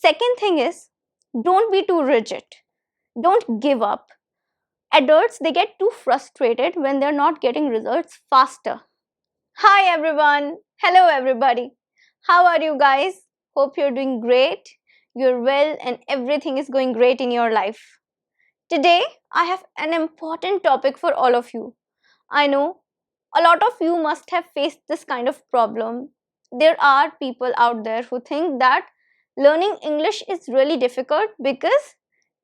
Second thing is, don't be too rigid. Don't give up. Adults, they get too frustrated when they're not getting results faster. Hi everyone. Hello everybody. How are you guys? Hope you're doing great. You're well and everything is going great in your life. Today, I have an important topic for all of you. I know a lot of you must have faced this kind of problem. There are people out there who think that learning English is really difficult because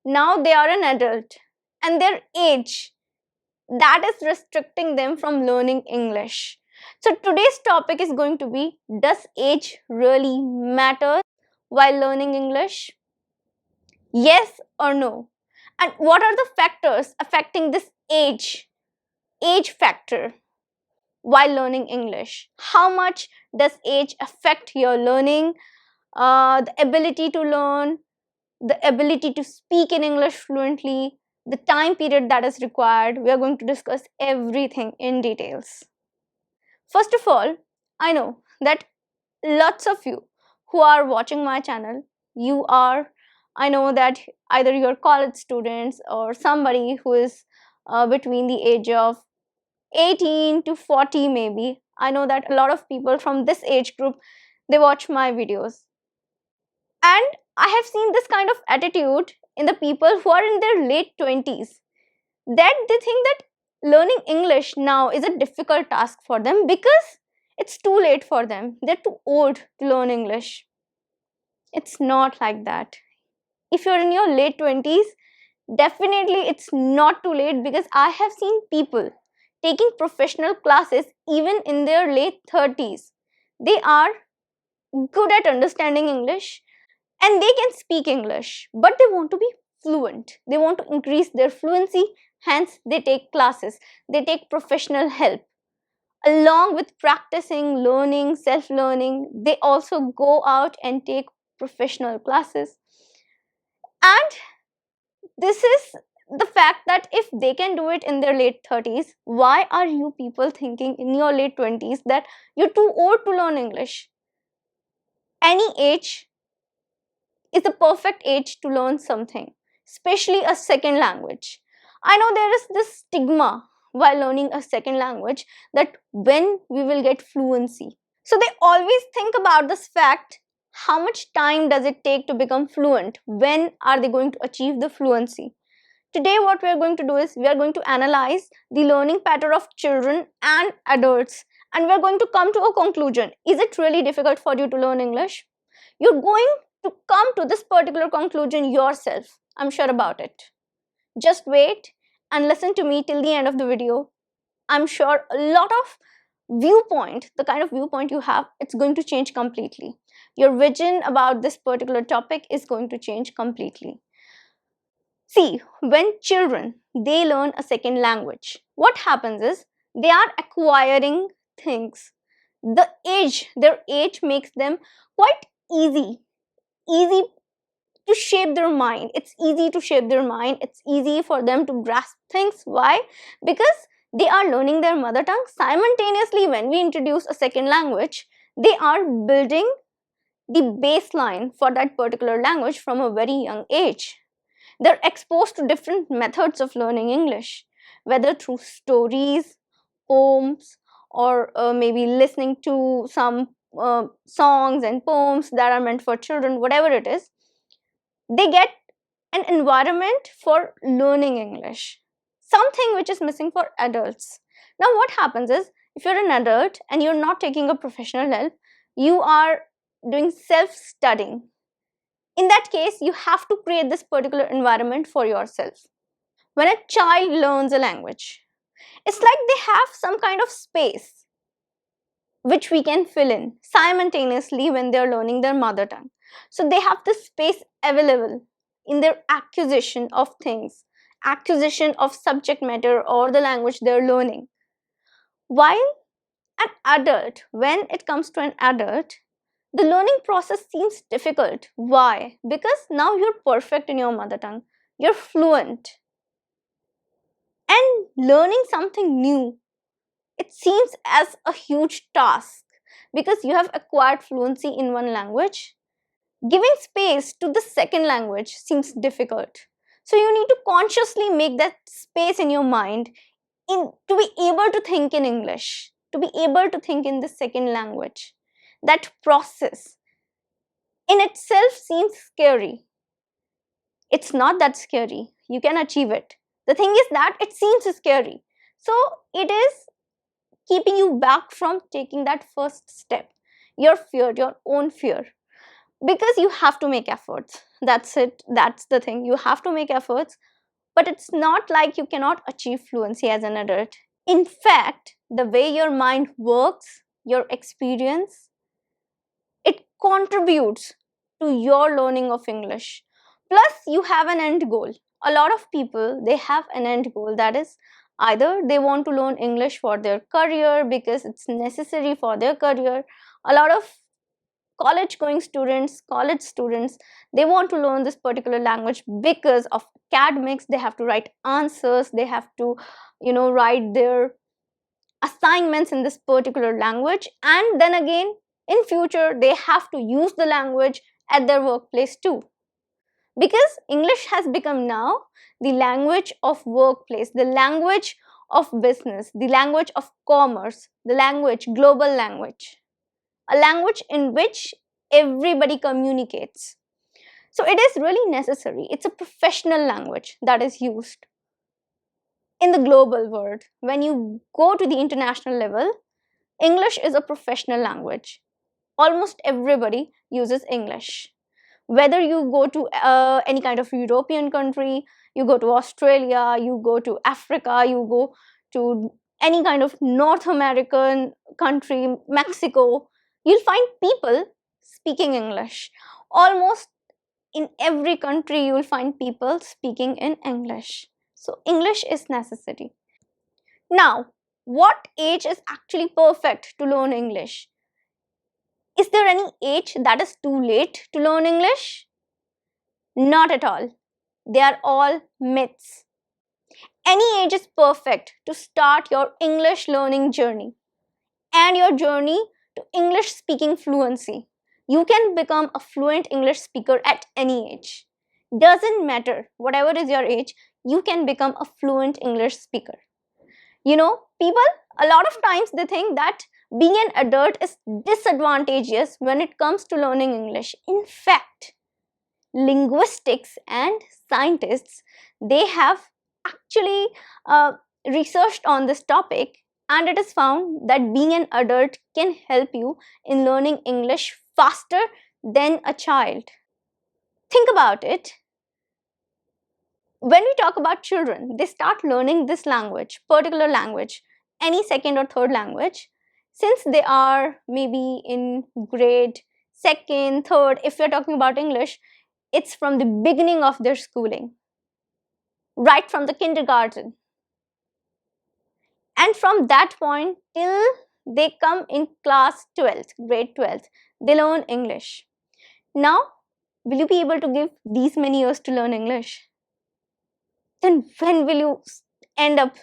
now they are an adult and their age that is restricting them from learning English. So today's topic is going to be, does age really matter while learning English? Yes or no? And what are the factors affecting this age factor while learning English? How much does age affect your learning, the ability to learn, the ability to speak in English fluently, the time period that is required? We are going to discuss everything in details. First of all, I know that lots of you who are watching my channel, I know that either you're college students or somebody who is between the age of 18 to 40 maybe. I know that a lot of people from this age group, they watch my videos. And I have seen this kind of attitude in the people who are in their late 20s, that they think that learning English now is a difficult task for them because it's too late for them. They're too old to learn English. It's not like that. If you're in your late 20s, definitely it's not too late, because I have seen people taking professional classes even in their late 30s. They are good at understanding English and they can speak English, but they want to be fluent. They want to increase their fluency, hence, they take classes, they take professional help. Along with practicing, learning, self learning, they also go out and take professional classes. And this is the fact that if they can do it in their late 30s, why are you people thinking in your late 20s that you're too old to learn English? Any age is the perfect age to learn something, especially a second language. I know there is this stigma while learning a second language, that when we will get fluency. So they always think about this fact, how much time does it take to become fluent? When are they going to achieve the fluency? Today what we are going to do is, we are going to analyze the learning pattern of children and adults, and we are going to come to a conclusion. Is it really difficult for you to learn English? You're going to come to this particular conclusion yourself. I'm sure about it. Just wait and listen to me till the end of the video. I'm sure a lot of viewpoint, the kind of viewpoint you have, it's going to change completely. Your vision about this particular topic is going to change completely. See, when children, they learn a second language, what happens is, they are acquiring things. Their age makes them quite easy to shape their mind. It's easy to shape their mind. It's easy for them to grasp things. Why? Because they are learning their mother tongue. Simultaneously, when we introduce a second language, they are building the baseline for that particular language from a very young age. They're exposed to different methods of learning English, whether through stories, poems, or maybe listening to some songs and poems that are meant for children, whatever it is. They get an environment for learning English, something which is missing for adults. Now what happens is, if you're an adult and you're not taking a professional help, you are doing self-studying. In that case, you have to create this particular environment for yourself. When a child learns a language, it's like they have some kind of space which we can fill in simultaneously when they're learning their mother tongue. So they have this space available in their acquisition of things, acquisition of subject matter or the language they're learning. While an adult, when it comes to an adult, the learning process seems difficult. Why? Because now you're perfect in your mother tongue, you're fluent, and learning something new, it seems as a huge task, because you have acquired fluency in one language. Giving space to the second language seems difficult. So you need to consciously make that space in your mind to be able to think in English, to be able to think in the second language. That process in itself seems scary. It's not that scary. You can achieve it. The thing is that it seems scary. So it is keeping you back from taking that first step. Your fear, your own fear. Because you have to make efforts. That's it. That's the thing. You have to make efforts. But it's not like you cannot achieve fluency as an adult. In fact, the way your mind works, your experience, it contributes to your learning of English. Plus, you have an end goal. A lot of people, they have an end goal, that is either they want to learn English for their career because it's necessary for their career. A lot of college students, they want to learn this particular language because of academics. They have to write answers, they have to write their assignments in this particular language, and then again in future they have to use the language at their workplace too, because English has become now the language of workplace, the language of business, the language of commerce, the language, global language, a language in which everybody communicates. So it is really necessary. It's a professional language that is used in the global world. When you go to the international level, English is a professional language. Almost everybody uses English. Whether you go to any kind of European country, you go to Australia, you go to Africa, you go to any kind of North American country, Mexico, you'll find people speaking English. Almost in every country, you will find people speaking in English. So English is necessary. Now, what age is actually perfect to learn English? Is there any age that is too late to learn English? Not at all. They are all myths. Any age is perfect to start your English learning journey and your journey to English speaking fluency. You can become a fluent English speaker at any age. Doesn't matter, whatever is your age, you can become a fluent English speaker. People, a lot of times they think that being an adult is disadvantageous when it comes to learning English. In fact, linguistics and scientists, they have actually researched on this topic, and it is found that being an adult can help you in learning English faster than a child. Think about it. When we talk about children, they start learning this language, particular language, any second or third language, since they are maybe in grade second, third. If we're talking about English, it's from the beginning of their schooling, right from the kindergarten. And from that point till they come in class 12th, grade 12th, they learn English. Now, will you be able to give these many years to learn English? Then when will you end up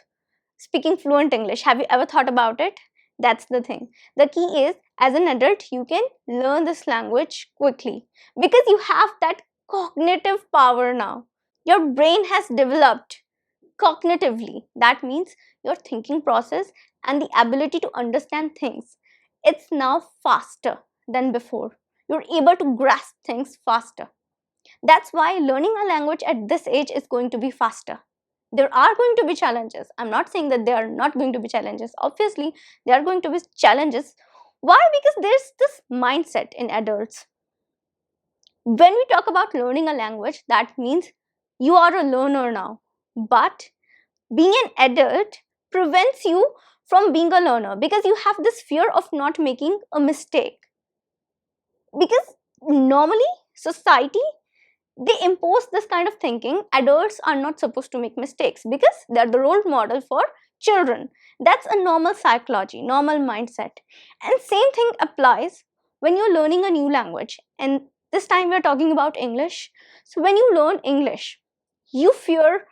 speaking fluent English? Have you ever thought about it? That's the thing. The key is, as an adult, you can learn this language quickly because you have that cognitive power now. Your brain has developed cognitively. That means your thinking process and the ability to understand things. It's now faster than before. You're able to grasp things faster. That's why learning a language at this age is going to be faster. There are going to be challenges. I'm not saying that there are not going to be challenges. Obviously, there are going to be challenges. Why? Because there's this mindset in adults. When we talk about learning a language, that means you are a learner now. But being an adult prevents you from being a learner because you have this fear of not making a mistake. Because normally, society, they impose this kind of thinking. Adults are not supposed to make mistakes because they're the role model for children. That's a normal psychology, normal mindset. And same thing applies when you're learning a new language. And this time we're talking about English. So when you learn English, you fear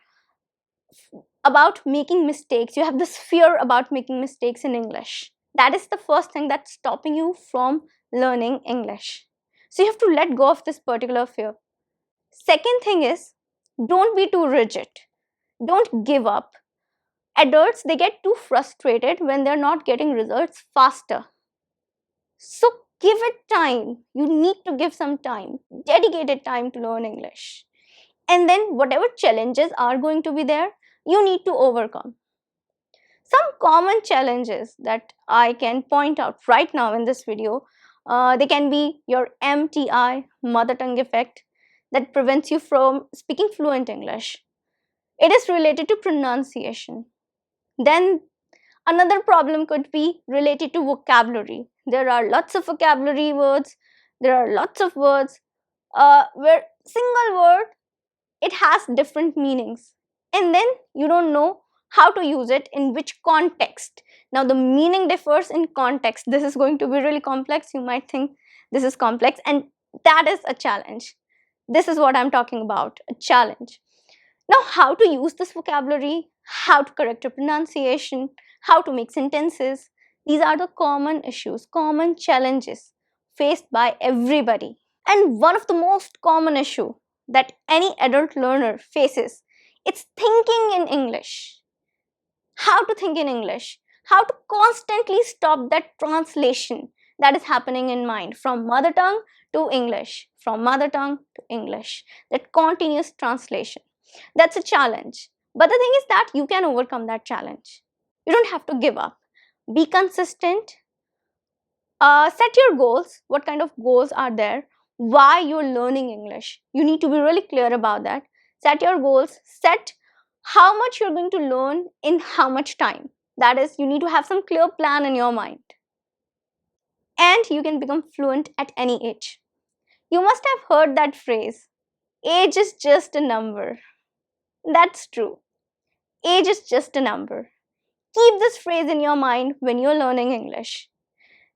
about making mistakes. You have this fear about making mistakes in English. That is the first thing that's stopping you from learning English. So you have to let go of this particular fear. Second thing is, don't be too rigid. Don't give up. Adults, they get too frustrated when they're not getting results faster. So give it time. You need to give some time, dedicated time to learn English. And then whatever challenges are going to be there, you need to overcome. Some common challenges that I can point out right now in this video, they can be your MTI, mother tongue effect, that prevents you from speaking fluent English. It is related to pronunciation. Then another problem could be related to vocabulary. There are lots of vocabulary words. There are lots of words where single word, it has different meanings. And then you don't know how to use it in which context. Now the meaning differs in context. This is going to be really complex. You might think this is complex, and that is a challenge. This is what I'm talking about, a challenge. Now, how to use this vocabulary, how to correct your pronunciation, how to make sentences. These are the common issues, common challenges faced by everybody. And one of the most common issue that any adult learner faces, it's thinking in English. How to think in English, how to constantly stop that translation that is happening in mind from mother tongue to English, from mother tongue to English, that continuous translation. That's a challenge. But the thing is that you can overcome that challenge. You don't have to give up. Be consistent. Set your goals. What kind of goals are there? Why you're learning English? You need to be really clear about that. Set your goals. Set how much you're going to learn in how much time. That is, you need to have some clear plan in your mind. And you can become fluent at any age. You must have heard that phrase, age is just a number. That's true. Age is just a number. Keep this phrase in your mind when you're learning English.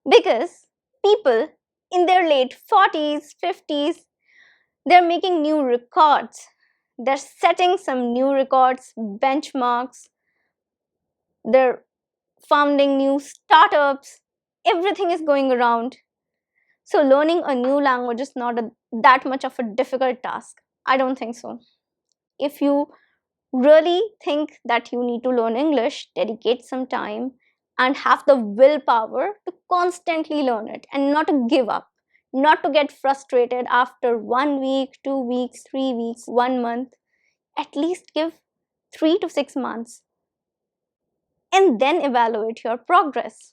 Because people in their late 40s, 50s, they're making new records. They're setting some new records, benchmarks. They're founding new startups. Everything is going around. So learning a new language is not that much of a difficult task. I don't think so. If you really think that you need to learn English, dedicate some time and have the willpower to constantly learn it and not to give up, not to get frustrated after 1 week, 2 weeks, 3 weeks, 1 month. At least give 3 to 6 months and then evaluate your progress.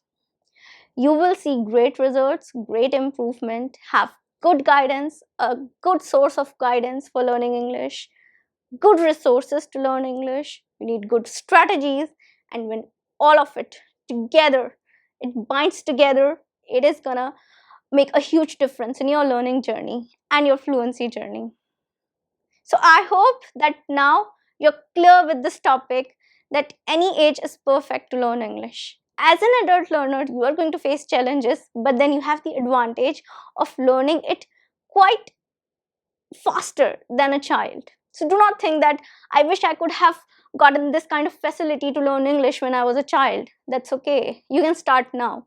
You will see great results, great improvement, have good guidance, a good source of guidance for learning English, good resources to learn English. You need good strategies, and when all of it together, it binds together, it is gonna make a huge difference in your learning journey and your fluency journey. So I hope that now you're clear with this topic, that any age is perfect to learn English. As an adult learner, you are going to face challenges, but then you have the advantage of learning it quite faster than a child. So do not think that I wish I could have gotten this kind of facility to learn English when I was a child. That's okay. You can start now.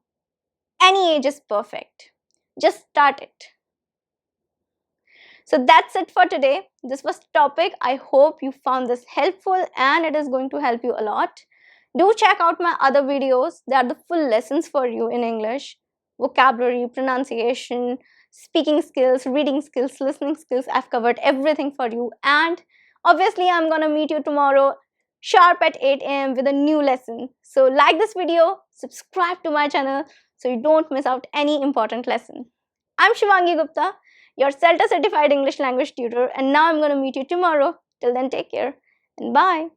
Any age is perfect. Just start it. So that's it for today. This was the topic. I hope you found this helpful and it is going to help you a lot. Do check out my other videos. They are the full lessons for you in English. Vocabulary, pronunciation, speaking skills, reading skills, listening skills. I've covered everything for you. And obviously, I'm going to meet you tomorrow sharp at 8 a.m. with a new lesson. So like this video, subscribe to my channel so you don't miss out any important lesson. I'm Shivangi Gupta, your CELTA certified English language tutor, and now I'm going to meet you tomorrow. Till then, take care and bye.